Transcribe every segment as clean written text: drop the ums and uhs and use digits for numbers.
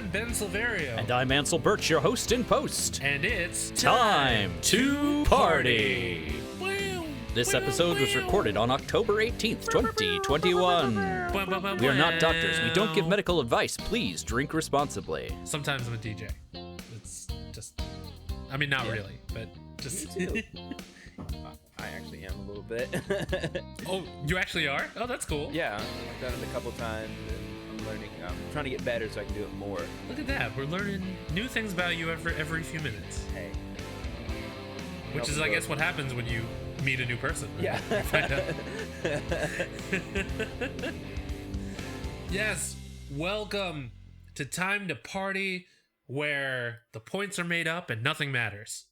I'm Ben Silverio. And I'm Ansel Birch, your host in post. And it's time to party. This episode was recorded on October 18th, 2021. We are not doctors. We don't give medical advice. Please drink responsibly. Sometimes I'm a DJ. It's just, I mean, not really, but just. Me too. I actually am a little bit. Oh, you actually are? Oh, that's cool. Yeah, I've done it a couple times. And I'm learning. I'm trying to get better so I can do it more. Look at that. We're learning new things about you every few minutes. Hey. Which is, I guess, what happens when you meet a new person. Right? Yeah. You find out. Yes. Welcome to Time to Party, where the points are made up and nothing matters.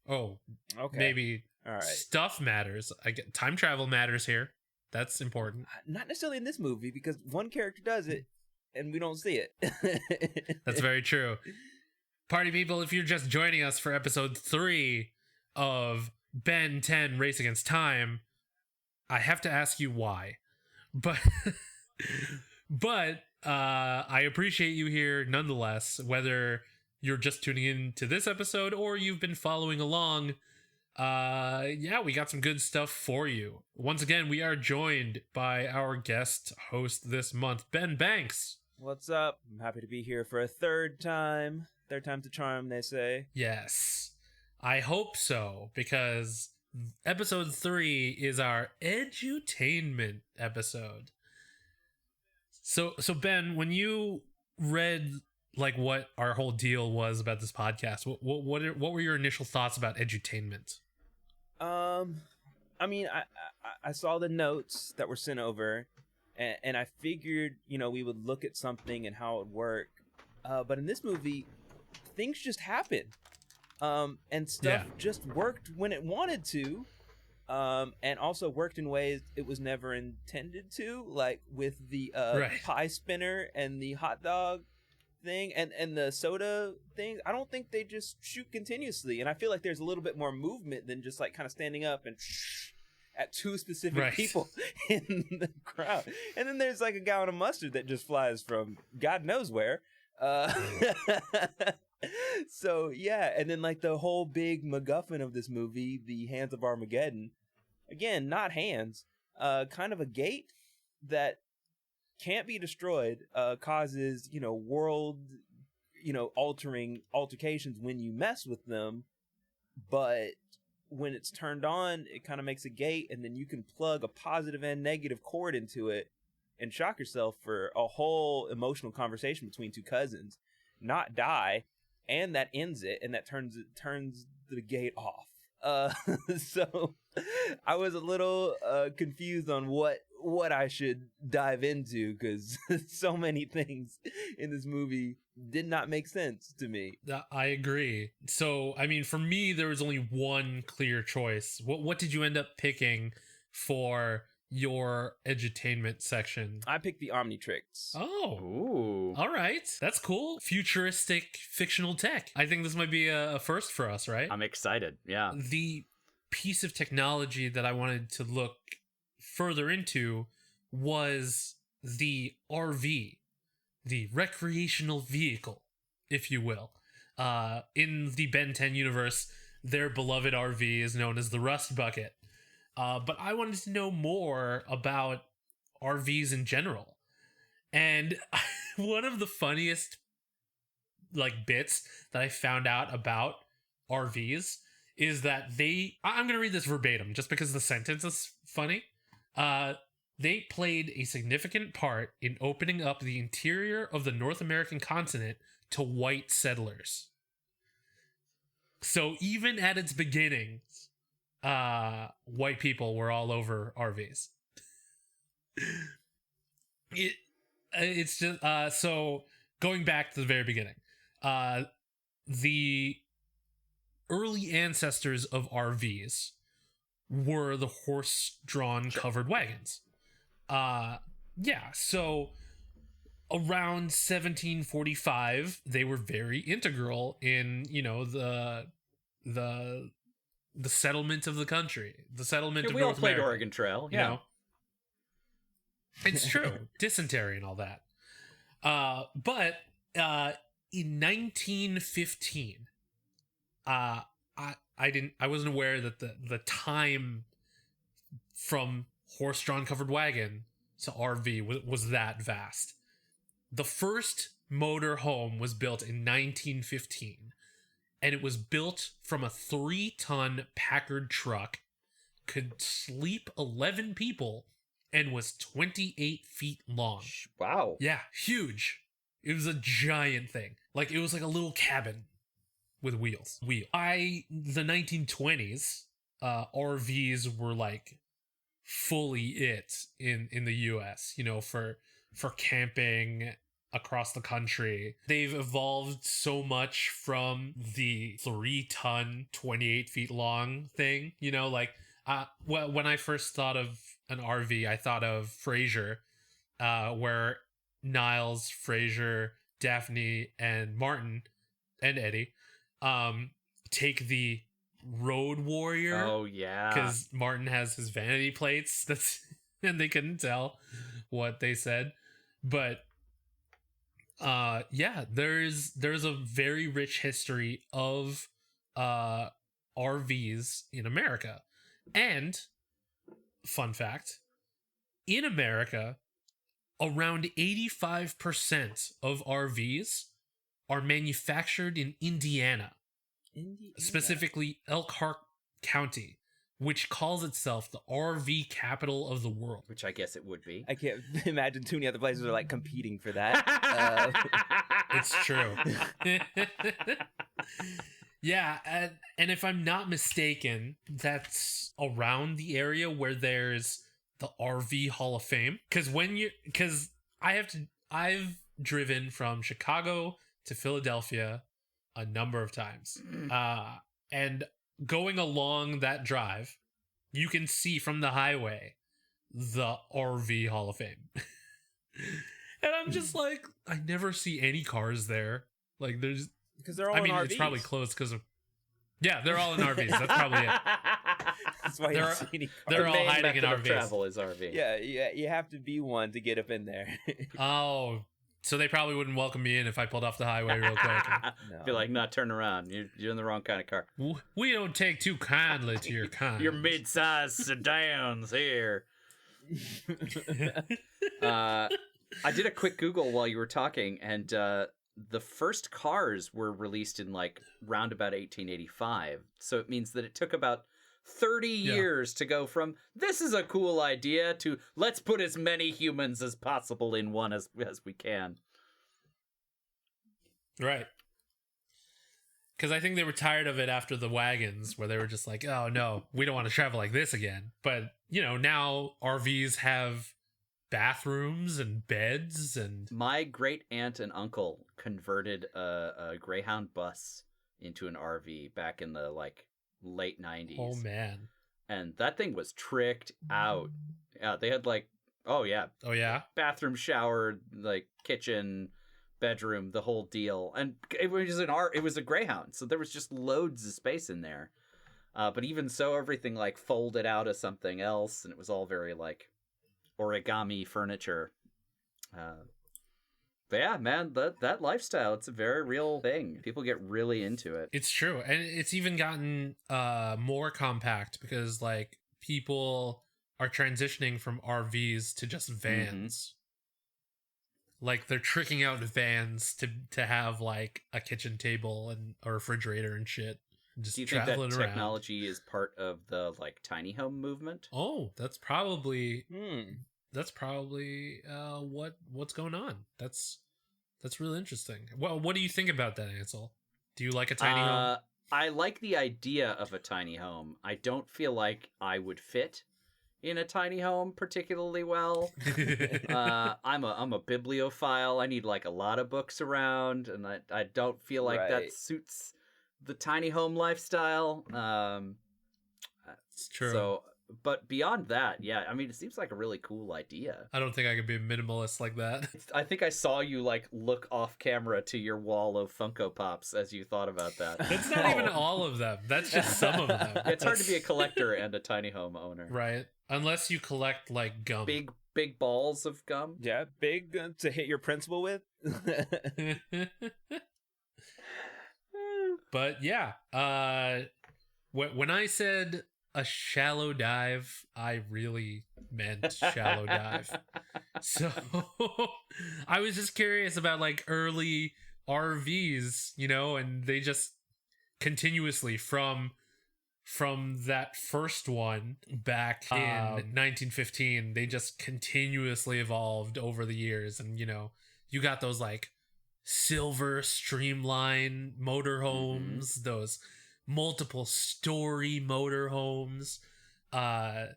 Oh, Okay. maybe All right. stuff matters. I get time travel matters here. That's important. Not necessarily in this movie because one character does it and we don't see it. That's very true. Party people, if you're just joining us for episode 3 of Ben 10 Race Against Time, I have to ask you why. But I appreciate you here nonetheless, whether you're just tuning in to this episode or you've been following along. Yeah, we got some good stuff for you. Once again, we are joined by our guest host this month, Ben Banks. What's up? I'm happy to be here for a third time. Third time's a charm, they say. Yes, I hope so, because episode 3 is our edutainment episode. So Ben, when you read like what our whole deal was about this podcast, what were your initial thoughts about edutainment? I mean, I saw the notes that were sent over, and I figured, we would look at something and how it would work. But in this movie, things just happen. And stuff just worked when it wanted to. And also worked in ways it was never intended to, like with the pie spinner and the hot dog thing and the soda thing. I don't think they just shoot continuously, and I feel like there's a little bit more movement than just like kind of standing up and at two specific people in the crowd. And then there's like a gallon of mustard that just flies from God knows where. So yeah, and then like the whole big MacGuffin of this movie, the Hands of Armageddon, again, not hands, kind of a gate that can't be destroyed, causes, world, altering altercations when you mess with them. But when it's turned on, it kind of makes a gate, and then you can plug a positive and negative cord into it and shock yourself for a whole emotional conversation between two cousins, not die, and that ends it, and that turns the gate off. So I was a little confused on what I should dive into, because so many things in this movie did not make sense to me. I agree. So, I mean, for me, there was only one clear choice. What did you end up picking for your edutainment section? I picked the Omnitrix. Oh. Ooh. All right. That's cool. Futuristic fictional tech. I think this might be a first for us, right? I'm excited. Yeah. The piece of technology that I wanted to look further into was the RV, the recreational vehicle, if you will. In the Ben 10 universe, their beloved RV is known as the Rustbucket. But I wanted to know more about RVs in general. And one of the funniest bits that I found out about RVs is that I'm going to read this verbatim just because the sentence is funny. They played a significant part in opening up the interior of the North American continent to white settlers. So even at its beginnings, white people were all over RVs. It's just so going back to the very beginning, the early ancestors of RVs were the horse-drawn covered wagons. So around 1745, they were very integral in, the settlement of the country, the settlement of we all North played America. Oregon Trail. You know? It's true. Dysentery and all that. But In 1915, I wasn't aware that the time from horse-drawn covered wagon to RV was that vast. The first motor home was built in 1915, and it was built from a 3-ton Packard truck, could sleep 11 people, and was 28 feet long. Wow. Yeah, huge. It was a giant thing. Like, it was like a little cabin with wheels. By the 1920s, RVs were like fully it in the US, you know, for camping across the country. They've evolved so much from the 3-ton, 28 feet long thing, you know, like, well, when I first thought of an RV, I thought of Frasier, where Niles, Frasier, Daphne, and Martin, and Eddie, take the Road Warrior. Oh, yeah. Because Martin has his vanity plates, and they couldn't tell what they said. But, yeah, there's a very rich history of RVs in America. And, fun fact, in America, around 85% of RVs are manufactured in Indiana. Specifically Elkhart County, which calls itself the RV capital of the world. Which I guess it would be. I can't imagine too many other places are like competing for that. It's true. Yeah, and if I'm not mistaken, that's around the area where there's the RV Hall of Fame. Because I've driven from Chicago to Philadelphia a number of times. And going along that drive, you can see from the highway the RV Hall of Fame. And I'm just like, I never see any cars there. Like, there's... Because they're all in RVs. It's probably closed because of... Yeah, they're all in RVs. That's probably it. That's why you don't see any cars. They're all main hiding in method of RVs. travel is RV. Yeah, you have to be one to get up in there. Oh, so they probably wouldn't welcome me in if I pulled off the highway real quick. No. Be like, no, turn around. You're in the wrong kind of car. We don't take too kindly to your kind. Your mid-sized sedans here. I did a quick Google while you were talking, and the first cars were released in like round about 1885. So it means that it took about 30 years to go from this is a cool idea to let's put as many humans as possible in one as we can. Right. Because I think they were tired of it after the wagons, where they were just like, oh no, we don't want to travel like this again. But, you know, now RVs have bathrooms and beds and... My great aunt and uncle converted a Greyhound bus into an RV back in the like late 90s. Oh man. And that thing was tricked out. Yeah, they had like, oh yeah, bathroom, shower, like kitchen, bedroom, the whole deal. And it was a Greyhound, so there was just loads of space in there. But even so, everything like folded out as something else, and it was all very like origami furniture. But yeah, man, that lifestyle, it's a very real thing. People get really into it. It's true. And it's even gotten more compact because like people are transitioning from RVs to just vans. Like they're tricking out vans to have like a kitchen table and a refrigerator and shit. Just do you think traveling that around. technology is part of the like tiny home movement? Oh, that's probably what's going on. That's really interesting. Well, what do you think about that, Ansel? Do you like a tiny home? I like the idea of a tiny home. I don't feel like I would fit in a tiny home particularly well. I'm a bibliophile. I need like a lot of books around, and I don't feel like that suits the tiny home lifestyle. It's true. So, but beyond that, yeah, I mean, it seems like a really cool idea. I don't think I could be a minimalist like that. I think I saw you like look off camera to your wall of Funko Pops as you thought about that. That's not even all of them. That's just some of them. It's hard to be a collector and a tiny home owner. Right. Unless you collect like gum. Big big balls of gum. Yeah, big to hit your principal with. But yeah, when I said a shallow dive, I really meant shallow dive. So I was just curious about like early RVs, you know, and they just continuously from that first one back in 1915, they just continuously evolved over the years. And, you know, you got those like silver streamline motorhomes, those multiple story motorhomes. A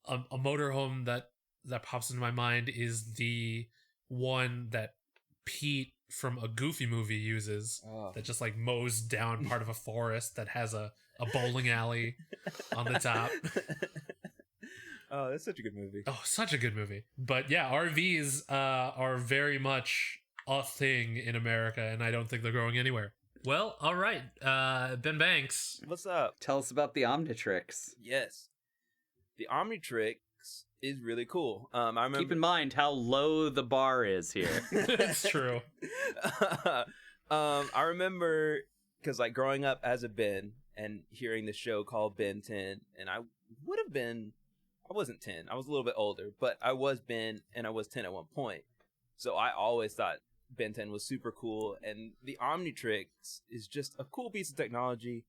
motorhome that pops into my mind is the one that Pete from a Goofy movie uses, that just like mows down part of a forest that has a bowling alley on the top. Oh, that's such a good movie. Oh, such a good movie. But yeah, RVs are very much a thing in America, and I don't think they're going anywhere. Well, all right. Ben Banks. What's up? Tell us about the Omnitrix. Yes. The Omnitrix is really cool. I remember... Keep in mind how low the bar is here. It's true. I remember, because like growing up as a Ben and hearing the show called Ben 10, and I wasn't 10, I was a little bit older, but I was Ben and I was 10 at one point. So I always thought Ben 10 was super cool, and the Omnitrix is just a cool piece of technology.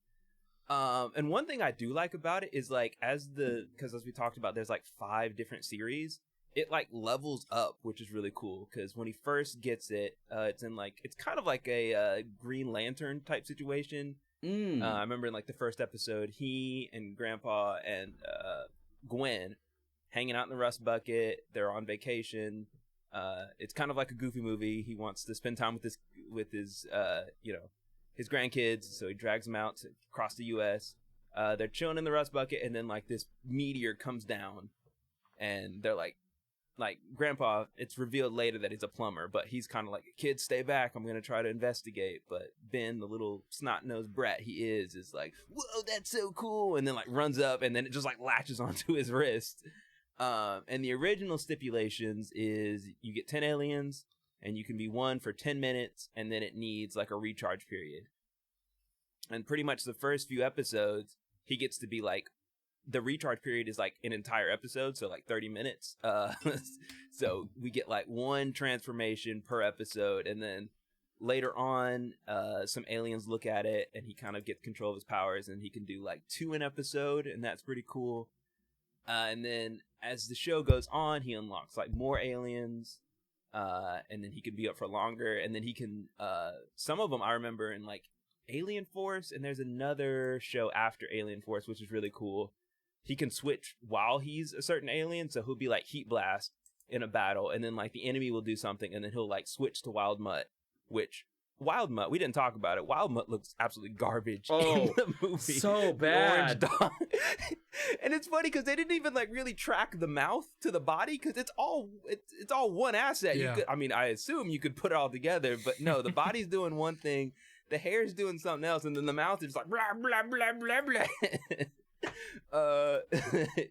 And one thing I do like about it is like because as we talked about, there's like 5 different series. It like levels up, which is really cool, because when he first gets it, it's kind of like a Green Lantern type situation. I remember in like the first episode, he and Grandpa and Gwen hanging out in the Rustbucket. They're on vacation. It's kind of like a Goofy movie. He wants to spend time with his his grandkids, so he drags them out across the U.S. They're chilling in the Rustbucket, and then like this meteor comes down, and they're like Grandpa, it's revealed later that he's a plumber, but he's kind of like, kids, stay back, I'm gonna try to investigate. But Ben, the little snot-nosed brat he is like, whoa, that's so cool, and then like runs up, and then it just like latches onto his wrist. And the original stipulations is you get 10 aliens, and you can be one for 10 minutes, and then it needs like a recharge period. And pretty much the first few episodes, he gets to be like, the recharge period is like an entire episode, so like 30 minutes. So we get like one transformation per episode, and then later on, some aliens look at it, and he kind of gets control of his powers, and he can do like 2 an episode, and that's pretty cool. And then as the show goes on, he unlocks like more aliens, and then he can be up for longer, and then he can, some of them I remember in like Alien Force, and there's another show after Alien Force, which is really cool. He can switch while he's a certain alien, so he'll be like Heat Blast in a battle, and then like the enemy will do something, and then he'll like switch to Wild Mutt, which Wild Mutt, we didn't talk about it. Wild Mutt looks absolutely garbage in the movie. So bad. Orange dog. And it's funny because they didn't even like really track the mouth to the body, because it's all one asset. Yeah. I assume you could put it all together, but no, the body's doing one thing, the hair's doing something else, and then the mouth is like blah blah blah blah blah.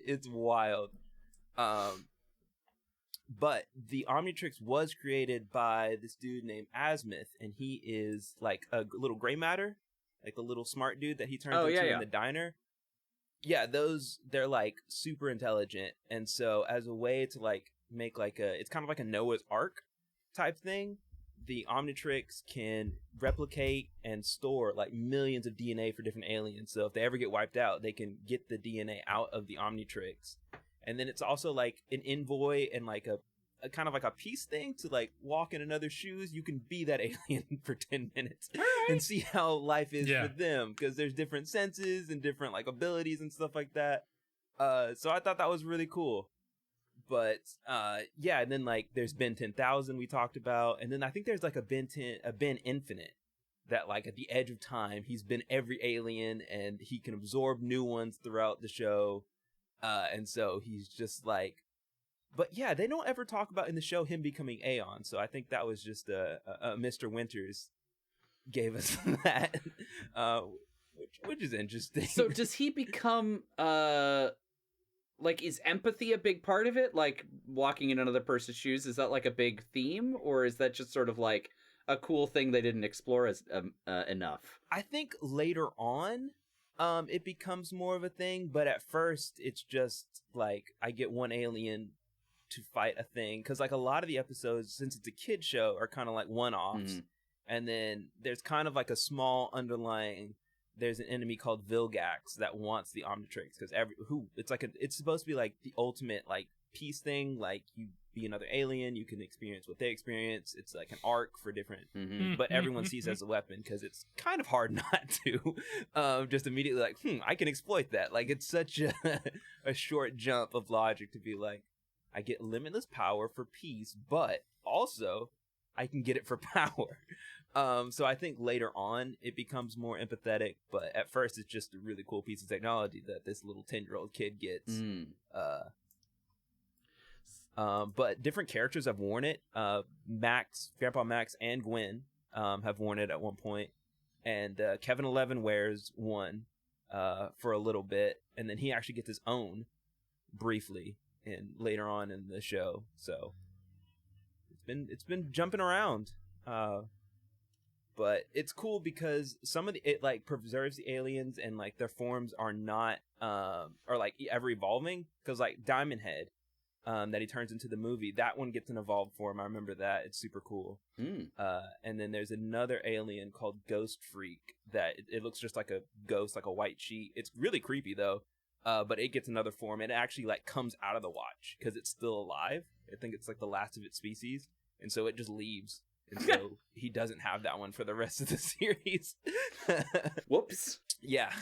It's wild. But the Omnitrix was created by this dude named Azimuth, and he is like a little gray matter, like a little smart dude that he turns into in the diner. Yeah, they're like super intelligent, and so as a way to like make like it's kind of like a Noah's Ark type thing, the Omnitrix can replicate and store like millions of DNA for different aliens. So if they ever get wiped out, they can get the DNA out of the Omnitrix. And then it's also like an envoy and like a kind of like a peace thing to like walk in another's shoes. You can be that alien for 10 minutes and see how life is for them, because there's different senses and different like abilities and stuff like that. So I thought that was really cool. But and then like there's Ben 10,000 we talked about, and then I think there's like a Ben Infinite, that like at the edge of time he's been every alien and he can absorb new ones throughout the show, and so he's just like, but yeah, they don't ever talk about in the show him becoming Aeon, so I think that was just a Mr. Winters gave us that, which is interesting. So does he become like, is empathy a big part of it? Like, walking in another person's shoes, is that, like, a big theme? Or is that just sort of, like, a cool thing they didn't explore as enough? I think later on, it becomes more of a thing, but at first, it's just, like, I get one alien to fight a thing. Because, like, a lot of the episodes, since it's a kid show, are kind of, like, one-offs. And then there's kind of, like, a small underlying... There's an enemy called Vilgax that wants the Omnitrix because it's supposed to be like the ultimate like peace thing. Like you be another alien, you can experience what they experience. It's like an arc for different, but everyone sees it as a weapon because it's kind of hard not to. Just immediately like, I can exploit that. Like it's such a short jump of logic to be like, I get limitless power for peace, but also I can get it for power. So I think later on it becomes more empathetic, but at first it's just a really cool piece of technology that this little 10-year-old kid gets. But different characters have worn it. Grandpa Max and Gwen have worn it at one point, and Kevin 11 wears one for a little bit, and then he actually gets his own briefly later on in the show. So it's been jumping around. But it's cool because it like preserves the aliens and like their forms are not or like ever evolving, because like Diamond Head that he turns into the movie, that one gets an evolved form. I remember that. It's super cool. And then there's another alien called Ghost Freak that it looks just like a ghost, like a white sheet. It's really creepy though. But it gets another form. It actually like comes out of the watch because it's still alive. I think it's like the last of its species, and so it just leaves. And so he doesn't have that one for the rest of the series. Whoops. Yeah.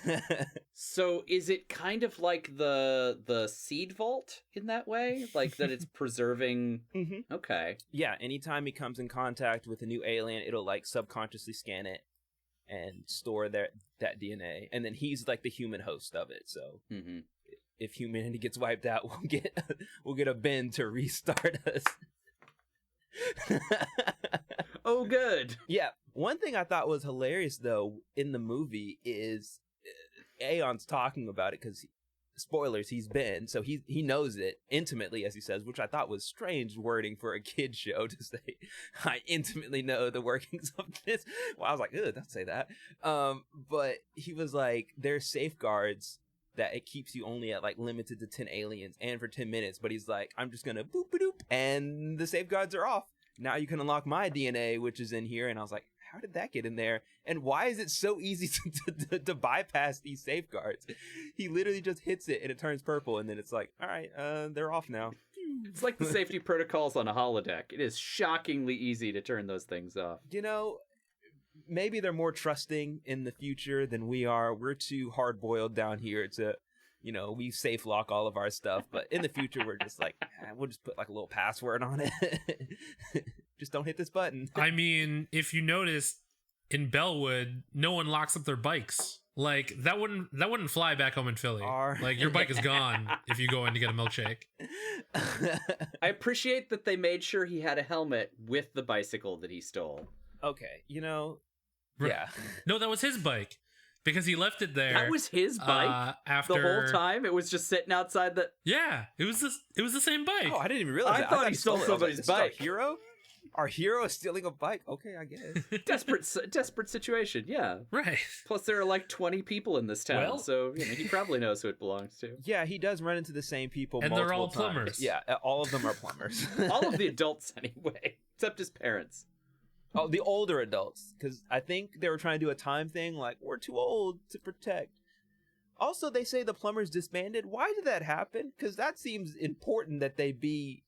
So is it kind of like the seed vault in that way? Like that it's preserving... Okay. Yeah, anytime he comes in contact with a new alien, it'll like subconsciously scan it and store that DNA. And then he's like the human host of it. So if humanity gets wiped out, we'll get a Ben to restart us. Oh, good. Yeah. One thing I thought was hilarious, though, in the movie is Aeon's talking about it because, spoilers, he's Ben, so he knows it intimately, as he says, which I thought was strange wording for a kid show to say, I intimately know the workings of this. Well, I was like, ugh, don't say that. But he was like, there's safeguards that it keeps you only at like limited to 10 aliens and for 10 minutes. But he's like, I'm just going to boop, boop, and the safeguards are off. Now you can unlock my DNA, which is in here. And I was like, how did that get in there? And why is it so easy to bypass these safeguards? He literally just hits it and it turns purple. And then it's like, all right, they're off now. It's like the safety protocols on a holodeck. It is shockingly easy to turn those things off. You know, maybe they're more trusting in the future than we are. We're too hard-boiled down here to, you know, we safe lock all of our stuff. But in the future, we're just like, we'll just put like a little password on it. Just don't hit this button. I mean, if you notice, in Bellwood, no one locks up their bikes. Like that wouldn't fly back home in Philly. Like your bike is gone if you go in to get a milkshake. I appreciate that they made sure he had a helmet with the bicycle that he stole. Okay, you know, yeah. No, that was his bike because he left it there. That was his bike after the whole time. It was just sitting outside the. Yeah, it was the same bike. Oh, I didn't even realize. I thought he stole somebody's bike. Our hero. Our hero is stealing a bike. Okay, I guess. Desperate situation. Yeah. Right. Plus, there are like 20 people in this town, so you know, he probably knows who it belongs to. Yeah, he does run into the same people, and they're all plumbers. Yeah, all of them are plumbers. All of the adults, anyway, except his parents. Oh, the older adults, because I think they were trying to do a time thing, like we're too old to protect. Also, they say the plumbers disbanded. Why did that happen? Because that seems important that they be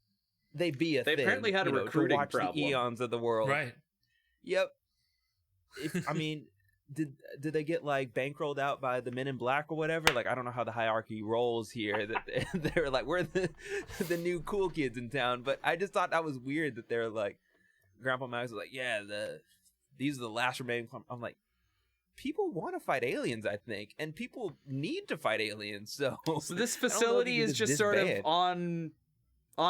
a thing. They apparently had a recruiting to watch problem. The eons of the world. Right. Yep. I mean, did they get like bankrolled out by the Men in Black or whatever? Like, I don't know how the hierarchy rolls here. That they're like, we're the new cool kids in town. But I just thought that was weird that they're like, Grandpa Max was like, yeah, these are the last remaining. I'm like, people want to fight aliens, I think, and people need to fight aliens. So this facility is just sort of on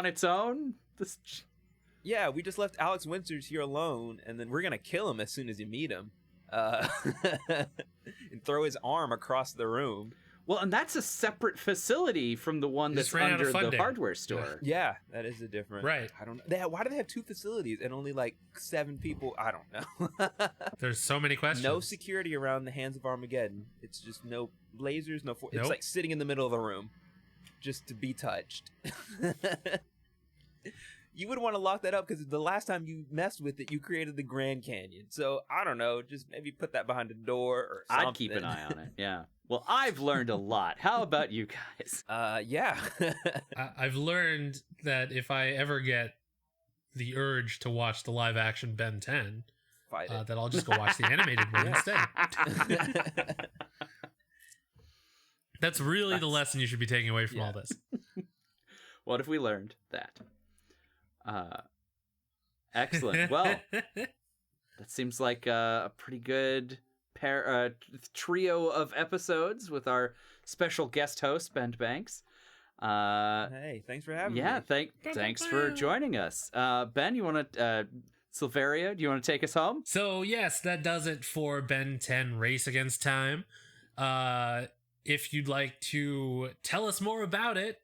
its own. Yeah, we just left Alex Winters here alone, and then we're gonna kill him as soon as you meet him, and throw his arm across the room. Well, and that's a separate facility from the one Just that's ran out of under the funding. hardware store. Yeah, that is a different. Right. I don't know. Why do they have 2 facilities and only like 7 people? I don't know. There's so many questions. No security around the Hands of Armageddon. It's just no lasers, no. It's Nope. like sitting in the middle of the room, just to be touched. You would want to lock that up because the last time you messed with it, you created the Grand Canyon. So I don't know, just maybe put that behind a door or something. I'd keep an eye on it. Yeah. Well, I've learned a lot. How about you guys? Yeah. I've learned that if I ever get the urge to watch the live action Ben 10, Fight it. that I'll just go watch the animated one instead. That's really the lesson you should be taking away from all this. What if we learned that? Excellent. Well, that seems like a pretty good trio of episodes with our special guest host, Ben Banks. Hey, thanks for having me. Yeah, thanks for joining us. Ben, you want to... Silveria, do you want to take us home? So, yes, that does it for Ben 10 Race Against Time. If you'd like to tell us more about it,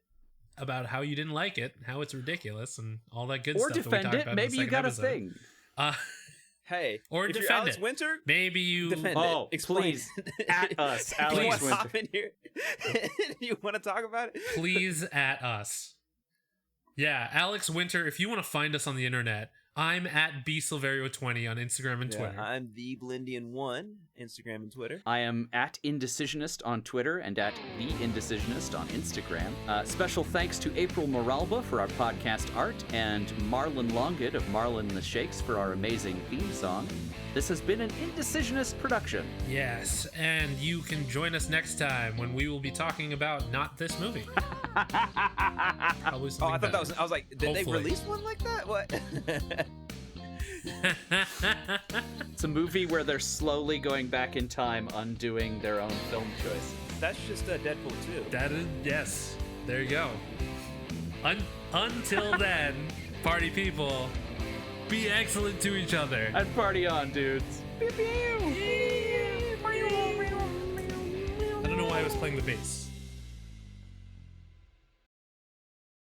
about how you didn't like it, how it's ridiculous, and all that good or stuff. defend that we it. talked about Maybe in the you got second a thing. Hey, or if defend you're Alex it. Winter, Maybe you defend Oh, it. Explain please. it. At us, Alex You want to Winter. hop in here? You want to talk about it? please at us. Yeah, Alex Winter. If you want to find us on the internet, I'm at bsilverio20 on Instagram and Twitter. I'm the Blindian1, Instagram and Twitter. I am at Indecisionist on Twitter and at The Indecisionist on Instagram. Special thanks to April Moralba for our podcast art and Marlon Longgood of Marlon and the Shakes for our amazing theme song. This has been an Indecisionist production. Yes, and you can join us next time when we will be talking about not this movie. Probably Oh, something I thought better. that was. I was like, did Hopefully. they release one like that? What? It's a movie where they're slowly going back in time, undoing their own film choice. That's just Deadpool 2. That is, yes. There you go. Until then, party people, be excellent to each other. And party on, dudes. I don't know why I was playing the bass.